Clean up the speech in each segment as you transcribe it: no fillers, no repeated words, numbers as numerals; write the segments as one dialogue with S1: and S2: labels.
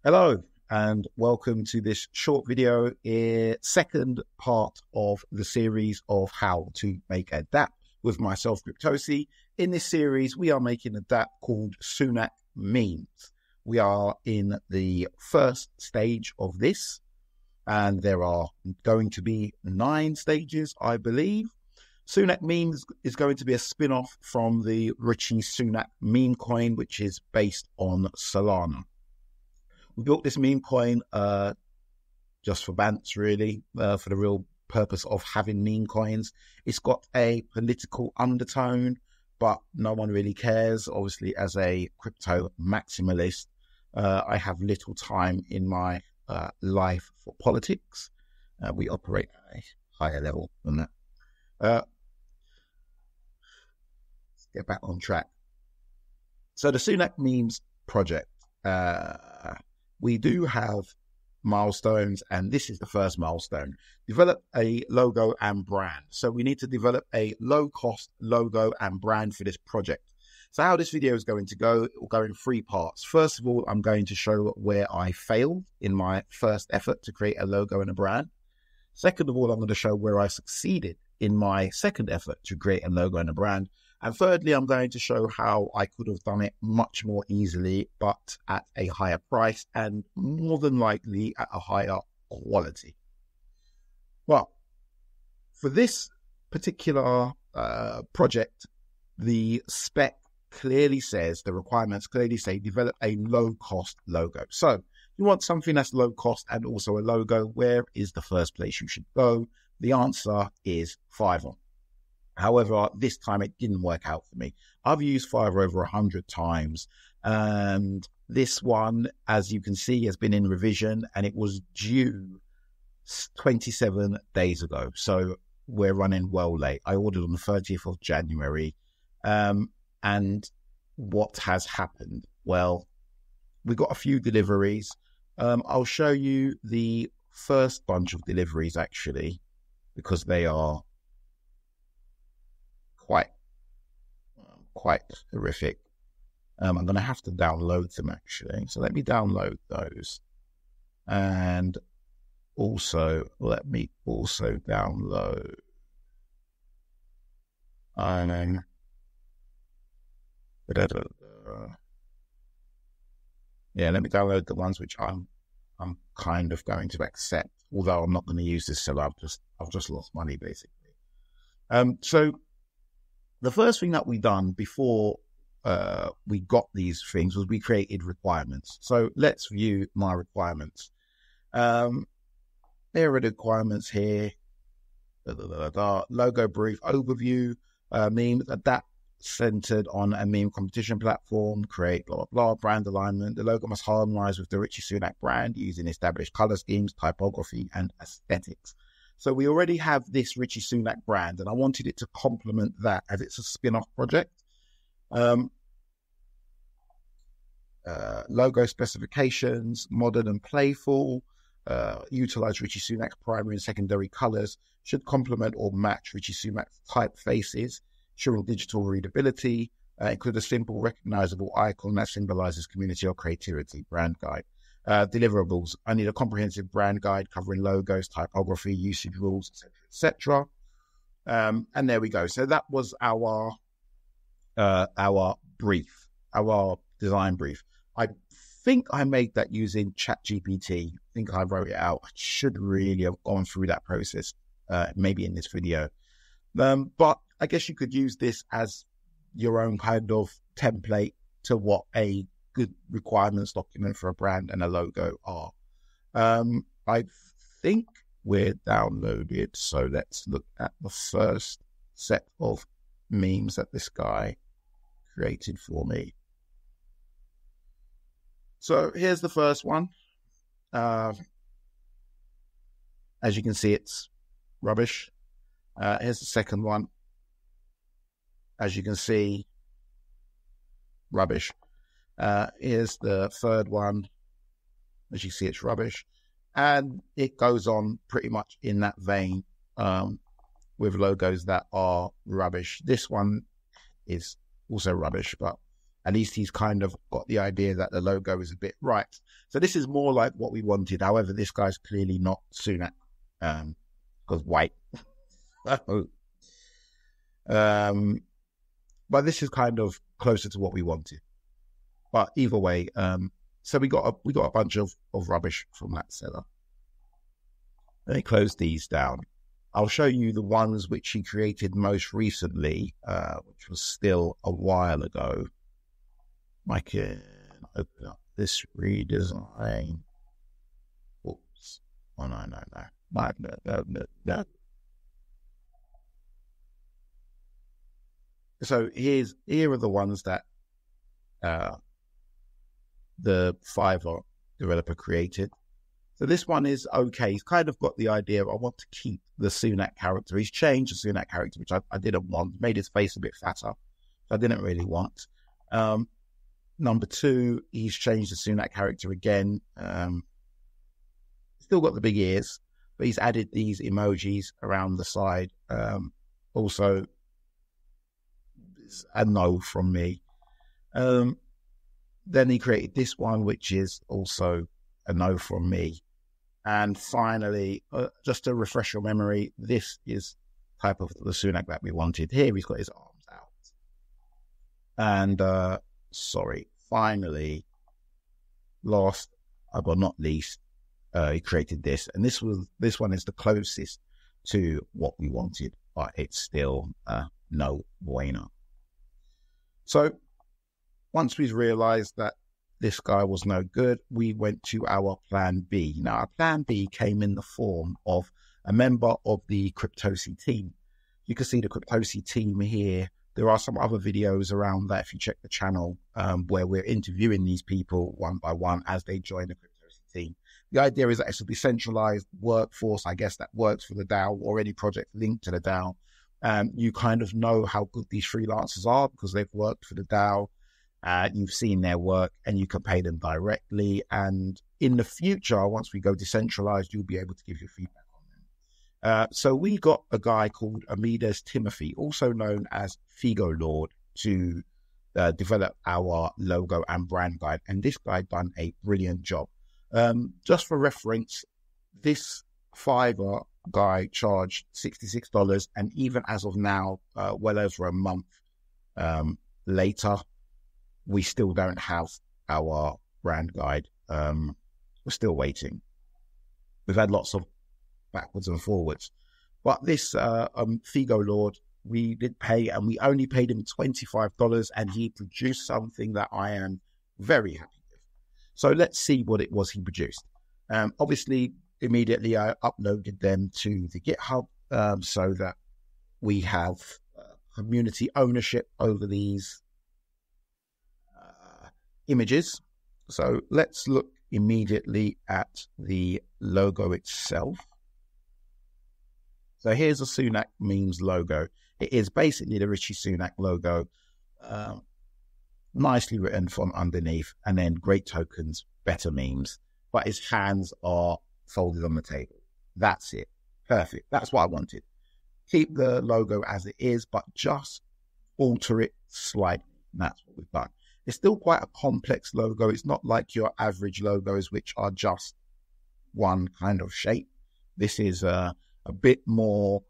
S1: Hello and welcome to this short video, second part of the series of how to make a Dapp with myself, CryptoSI. In this series, we are making a Dapp called Soonak Memes. We are in the first stage of this, and there are going to be 9 stages, I believe. Soonak Memes is going to be a spin-off from the Richie Soonak meme coin, which is based on Solana. We built this meme coin just for bants, really, for the real purpose of having meme coins. It's got a political undertone, but no one really cares. Obviously, as a crypto maximalist, I have little time in my life for politics. We operate at a higher level than that. Let's get back on track. So the Soonak Memes project, we do have milestones, and this is the first milestone. Develop a logo and brand. So we need to develop a low-cost logo and brand for this project. So how this video is going to go, it will go in 3 parts. First of all, I'm going to show where I failed in my first effort to create a logo and a brand. Second of all, I'm going to show where I succeeded in my second effort to create a logo and a brand. And thirdly, I'm going to show how I could have done it much more easily, but at a higher price and more than likely at a higher quality. Well, for this particular project, the spec clearly says, the requirements clearly say, develop a low-cost logo. So you want something that's low cost and also a logo. Where is the first place you should go? The answer is Fiverr. However, this time it didn't work out for me. I've used Fiverr over 100 times, and this one, as you can see, has been in revision, and it was due 27 days ago. So we're running well late. I ordered on the 30th of January. And what has happened? Well, we got a few deliveries. I'll show you the first bunch of deliveries, actually, because they are quite horrific. I'm going to have to download them, actually. So let me download those. And also, let me also download let me download the ones which I'm kind of going to accept, although I'm not going to use this, so I've just lost money, basically. So the first thing that we done before we got these things was we created requirements. So let's view my requirements. There are the requirements here. Logo brief overview, meme, adapt centered on a meme competition platform, create blah, blah, blah, brand alignment. The logo must harmonize with the Richie Soonak brand using established color schemes, typography, and aesthetics. So we already have this Richie Soonak brand, and I wanted it to complement that as it's a spin-off project. Logo specifications, modern and playful, utilize Richie Soonak's primary and secondary colors, should complement or match Richie Soonak's typefaces, ensuring digital readability, include a simple recognizable icon that symbolizes community or creativity. Brand guide. Deliverables. I need a comprehensive brand guide covering logos, typography, usage rules, etc. And there we go. So that was our brief, our design brief. I think I made that using ChatGPT. I think I wrote it out. I should really have gone through that process, maybe in this video. But I guess you could use this as your own kind of template to what a good requirements document for a brand and a logo are. I think we're downloaded, so let's look at the first set of memes that this guy created for me. So here's the first one. As you can see, it's rubbish. Here's the second one. As you can see, rubbish. Here's the third one. As you see, it's rubbish. And it goes on pretty much in that vein with logos that are rubbish. This one is also rubbish, but At least he's kind of got the idea that the logo is a bit right. So this is more like what we wanted. However, this guy's clearly not Soonak, because white. But this is kind of closer to what we wanted. But either way, so we got a bunch of rubbish from that seller. Let me close these down. I'll show you the ones which he created most recently, which was still a while ago. I can open up this redesign. Oops. Oh, no. So here are the ones that the Fiverr developer created. So this one is okay. He's kind of got the idea of, I want to keep the Soonak character. He's changed the Soonak character, which I didn't want. Made his face a bit fatter, which I didn't really want. Number two, he's changed the Soonak character again. Still got the big ears, but he's added these emojis around the side. Also, a no from me. Then he created this one, which is also a no from me. And finally, just to refresh your memory, this is type of the Soonak that we wanted. Here he's got his arms out. And finally, last but not least, he created this. And this one is the closest to what we wanted, but it's still no bueno. So once we've realized that this guy was no good, we went to our plan B. Now, our plan B came in the form of a member of the CryptoSI team. You can see the CryptoSI team here. There are some other videos around that if you check the channel, where we're interviewing these people one by one as they join the CryptoSI team. The idea is that it's a decentralized workforce, I guess, that works for the DAO or any project linked to the DAO. You kind of know how good these freelancers are because they've worked for the DAO. You've seen their work and you can pay them directly. And in the future, once we go decentralized, you'll be able to give your feedback on them. So we got a guy called Amides Timothy, also known as FIGO Lord, to develop our logo and brand guide. And this guy done a brilliant job. Just for reference, this Fiverr guy charged $66, and even as of now, well over a month later, we still don't have our brand guide. We're still waiting. We've had lots of backwards and forwards, but this FIGO Lord, we did pay, and we only paid him $25, and he produced something that I am very happy with. So let's see what it was he produced. Obviously, immediately I uploaded them to the GitHub so that we have community ownership over these images. So let's look immediately at the logo itself. So here's a Soonak memes logo. It is basically the Richie Soonak logo, nicely written from underneath, and then great tokens, better memes, but his hands are folded on the table. That's it. Perfect. That's what I wanted. Keep the logo as it is, but just alter it slightly. And that's what we've done. It's still quite a complex logo. It's not like your average logos, which are just one kind of shape. This is a bit more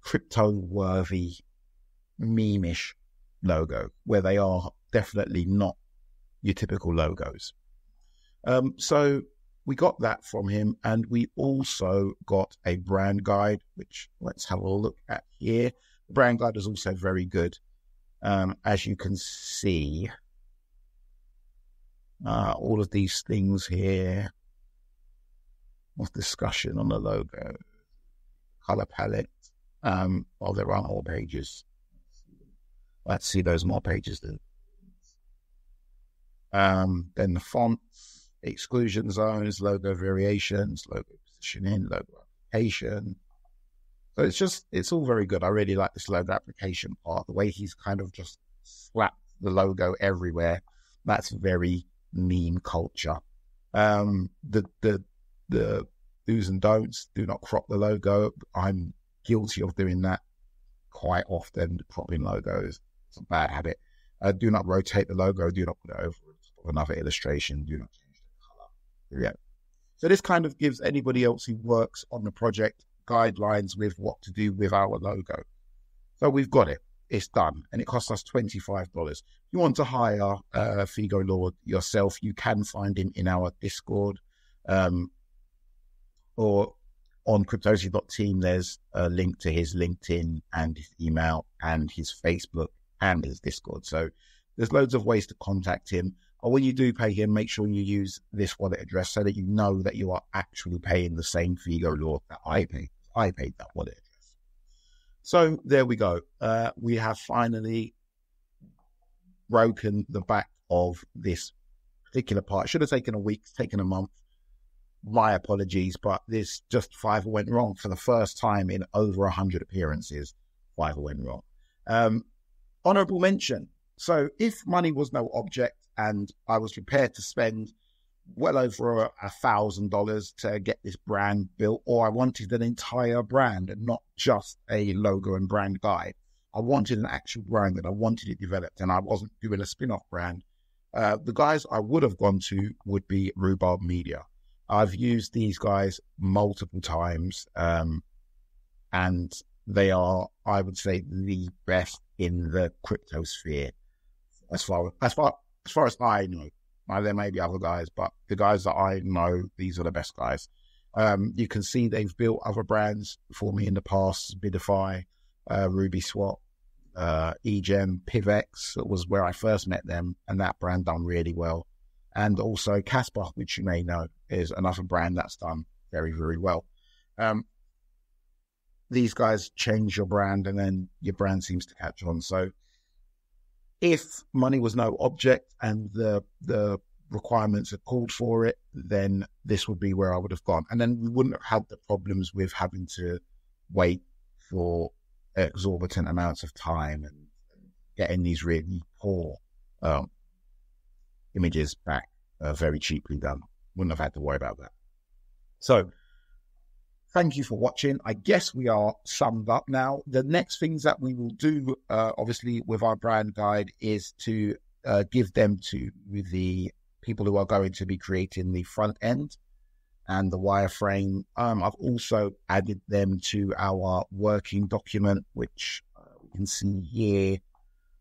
S1: crypto-worthy, meme-ish logo, where they are definitely not your typical logos. So we got that from him, and we also got a brand guide, which let's have a look at here. The brand guide is also very good. As you can see, all of these things here of discussion on the logo, color palette. Well, there are more pages. Let's see those more pages then. Then the fonts, exclusion zones, logo variations, logo positioning, logo application. So it's all very good. I really like this logo application part, the way he's kind of just slapped the logo everywhere. That's very meme culture. The do's and don'ts, do not crop the logo. I'm guilty of doing that quite often, cropping logos. It's a bad habit. Do not rotate the logo. Do not put it over another illustration. Do not change the color. Yeah. So this kind of gives anybody else who works on the project guidelines with what to do with our logo. So we've got it. It's done. And it costs us $25. If you want to hire FIGO Lord yourself, you can find him in our Discord or on cryptosi.team. There's a link to his LinkedIn and his email and his Facebook and his Discord. So there's loads of ways to contact him. Or when you do pay him, make sure you use this wallet address so that you know that you are actually paying the same FIGO Lord that I paid. I paid that wallet address. So there we go. We have finally broken the back of this particular part. It should have taken a week, taken a month. My apologies, but this just FIGO went wrong for the first time in over 100 appearances. FIGO went wrong. Honorable mention. So if money was no object and I was prepared to spend well over $1,000 to get this brand built, or I wanted an entire brand and not just a logo and brand guide, I wanted an actual brand and I wanted it developed, and I wasn't doing a spin-off brand, the guys I would have gone to would be Rhubarb Media. I've used these guys multiple times, and they are, I would say, the best in the crypto sphere as far as I know. Now, there may be other guys, but the guys that I know, these are the best guys. You can see they've built other brands for me in the past: Bidify, RubySwap, eGem, PivX. It was where I first met them, and that brand done really well. And also Casper, which you may know, is another brand that's done very, very well. These guys change your brand, and then your brand seems to catch on. So if money was no object and the requirements had called for it, then this would be where I would have gone. And then we wouldn't have had the problems with having to wait for exorbitant amounts of time and getting these really poor images back very cheaply done. Wouldn't have had to worry about that. So thank you for watching. I guess we are summed up now. The next things that we will do, obviously, with our brand guide is to give them to the people who are going to be creating the front end and the wireframe. I've also added them to our working document, which we can see here.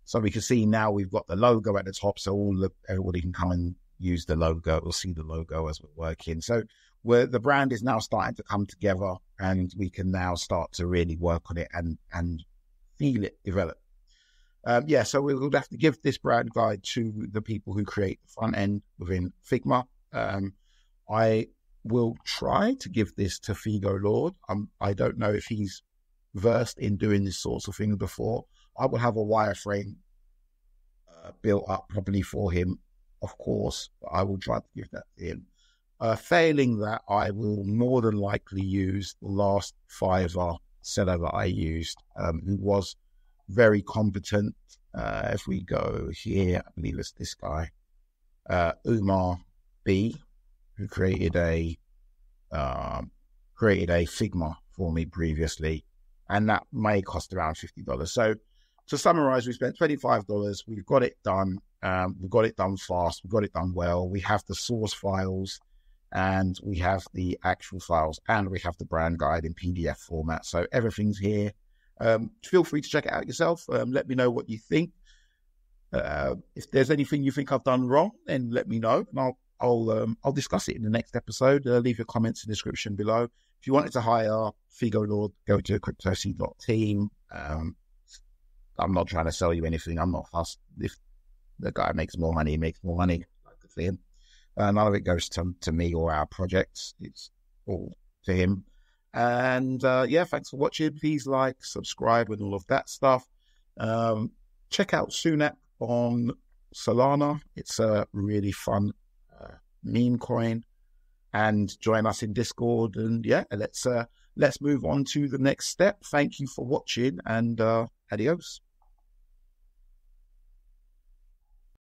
S1: So we can see now we've got the logo at the top, so everybody can come and use the logo. We'll see the logo as we're working. So the brand is now starting to come together, and we can now start to really work on it and feel it develop. So we will have to give this brand guide to the people who create the front end within Figma. I will try to give this to FIGO Lord. I don't know if he's versed in doing this sorts of things before. I will have a wireframe built up properly for him, of course, but I will try to give that to him. Failing that, I will more than likely use the last Fiverr seller that I used, who was very competent. If we go here, I believe it's this guy, Umar B, who created a Figma for me previously, and that may cost around $50. So to summarize, we spent $25. We've got it done. We've got it done fast. We've got it done well. We have the source files, and we have the actual files, and we have the brand guide in PDF format. So everything's here. Feel free to check it out yourself. Let me know what you think. If there's anything you think I've done wrong, then let me know, and I'll discuss it in the next episode. Leave your comments in the description below. If you wanted to hire FIGO Lord, go to cryptosi.team. I'm not trying to sell you anything. I'm not fussed. If the guy makes more money, he makes more money. Like to see him. None of it goes to me or our projects. It's all to him. And thanks for watching. Please like, subscribe, and all of that stuff. Check out Soonak on Solana. It's a really fun meme coin. And join us in Discord. And let's move on to the next step. Thank you for watching, and adios.